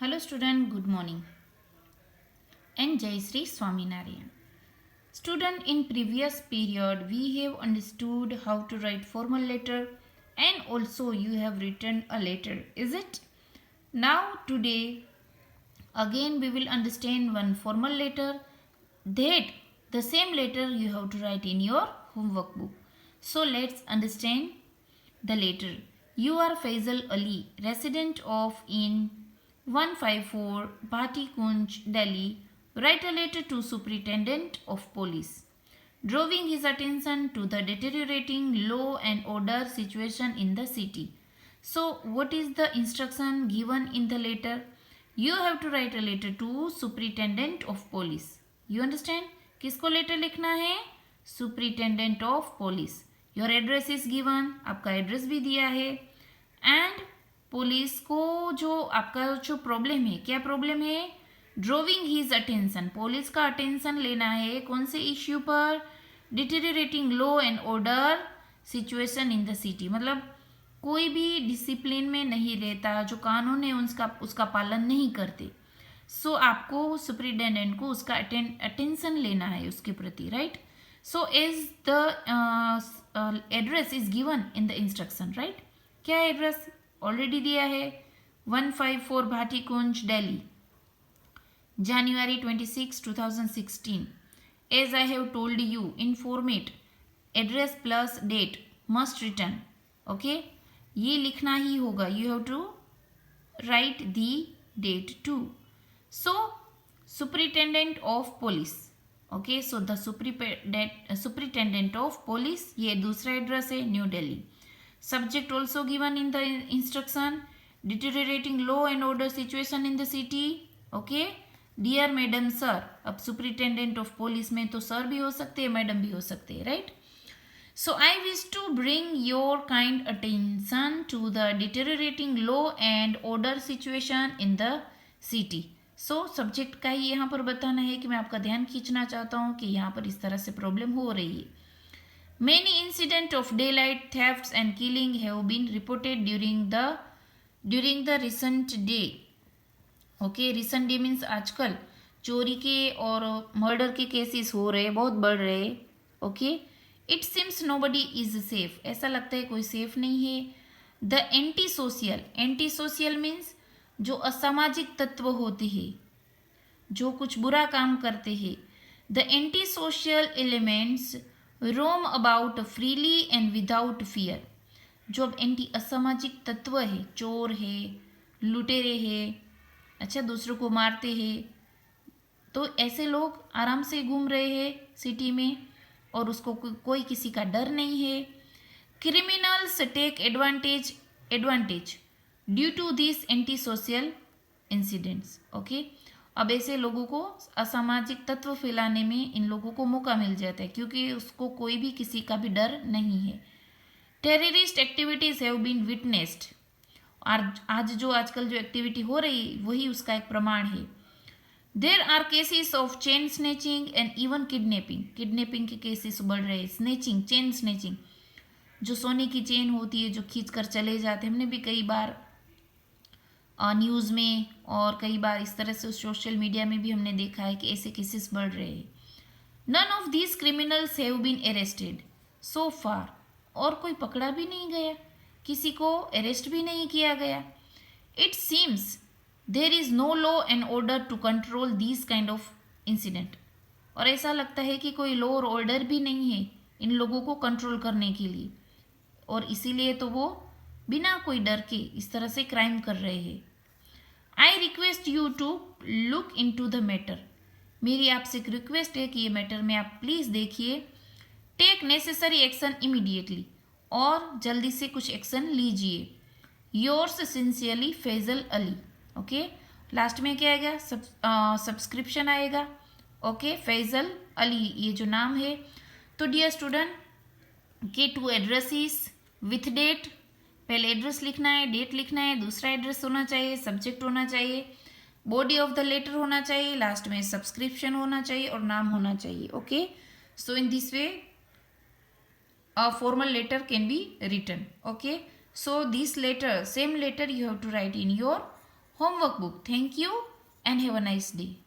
Hello student, good morning and Jai Sri Swaminarayan. Student, in previous period we have understood how to write formal letter and also you have written a letter, is it? Now today again we will understand one formal letter, that the same letter you have to write in your homework book. So let's understand the letter. You are Faisal Ali, resident of in 154 Bhati Kunj, Delhi. Write a letter to Superintendent of Police, drawing his attention to the deteriorating law and order situation in the city. So, what is the instruction given in the letter? You have to write a letter to Superintendent of Police. You understand? किसको letter लिखना है? Superintendent of Police. Your address is given. आपका address भी दिया है. And police को जो आपका जो प्रॉब्लम है, क्या प्रॉब्लम है? ड्रोविंग हिज अटेंशन. पुलिस का अटेंशन लेना है कौन से इश्यू पर? Deteriorating law and order situation in the city. मतलब कोई भी डिसिप्लिन में नहीं रहता, जो कानून है उसका पालन नहीं करते. सो आपको सुपरिटेंडेंट को उसका अटेंशन लेना है उसके प्रति, right? So as the address is given in the instruction, right? क्या एड्रेस ऑलरेडी दिया है? 154 भाटी कुंज, Delhi, January 26, 2016. As I have told you, in format address plus date must return. Okay, ये लिखना ही होगा. You have to write the date too. So, Superintendent of Police. Okay, so the Superintendent of Police, ये दूसरा address है, new Delhi. Subject also given in the instruction, deteriorating law and order situation in the city. Okay, dear madam sir. अब superintendent of police में तो sir भी हो सकते हैं, मैडम भी हो सकते हैं, right? So I wish to bring your kind attention to the deteriorating law and order situation in the city. So subject का ही यहाँ पर बताना है कि मैं आपका ध्यान खींचना चाहता हूँ कि यहाँ पर इस तरह से प्रॉब्लम हो रही है. Many incident of daylight thefts and killing have been reported during the recent day. Okay, recent day means आजकल चोरी के और मर्डर के केसेस हो रहे, बहुत बढ़ रहे. Okay, it seems nobody is safe. ऐसा लगता है कोई सेफ नहीं है. द एंटी सोशल मीन्स जो असामाजिक तत्व होते हैं, जो कुछ बुरा काम करते हैं. The anti social elements roam about freely and without fear. जो अब एंटी असामाजिक तत्व है, चोर है, लुटेरे है, अच्छा, दूसरों को मारते हैं, तो ऐसे लोग आराम से घूम रहे हैं सिटी में और उसको कोई किसी का डर नहीं है. Criminals take advantage due to this anti social incidents. Okay, अब ऐसे लोगों को असामाजिक तत्व फैलाने में इन लोगों को मौका मिल जाता है क्योंकि उसको कोई भी किसी का भी डर नहीं है. Terrorist activities have been witnessed. और आज जो आजकल जो एक्टिविटी हो रही वही उसका एक प्रमाण है. There are cases of chain snatching and even kidnapping के केसेस बढ़ रहे. स्नेचिंग, चेन स्नेचिंग, जो सोने की चेन होती है जो खींच कर चले जाते हैं. हमने भी कई बार न्यूज़ में और कई बार इस तरह से सोशल मीडिया में भी हमने देखा है कि ऐसे केसेस बढ़ रहे हैं. None of these criminals have been arrested so far. और कोई पकड़ा भी नहीं गया, किसी को अरेस्ट भी नहीं किया गया. It seems there is no law and order to control this kind of incident. और ऐसा लगता है कि कोई लॉ और ऑर्डर भी नहीं है इन लोगों को कंट्रोल करने के लिए, और इसीलिए तो वो बिना कोई डर के इस तरह से क्राइम कर रहे हैं. I request you to look into the matter. मेरी आपसे एक रिक्वेस्ट है कि ये मैटर में आप प्लीज़ देखिए. Take necessary action immediately. और जल्दी से कुछ एक्शन लीजिए. Yours sincerely Faizal Ali. Okay, last में क्या आएगा? सब्सक्रिप्शन आएगा. ओके, फैजल अली ये जो नाम है. तो डियर स्टूडेंट, के टू एड्रेसेस विथ डेट. पहले एड्रेस लिखना है, डेट लिखना है, दूसरा एड्रेस होना चाहिए, सब्जेक्ट होना चाहिए, बॉडी ऑफ द लेटर होना चाहिए, लास्ट में सब्सक्रिप्शन होना चाहिए और नाम होना चाहिए. Okay, so in this way a formal letter can be written. Okay, so this letter, same letter you have to write in your homework book. Thank you and have a nice day.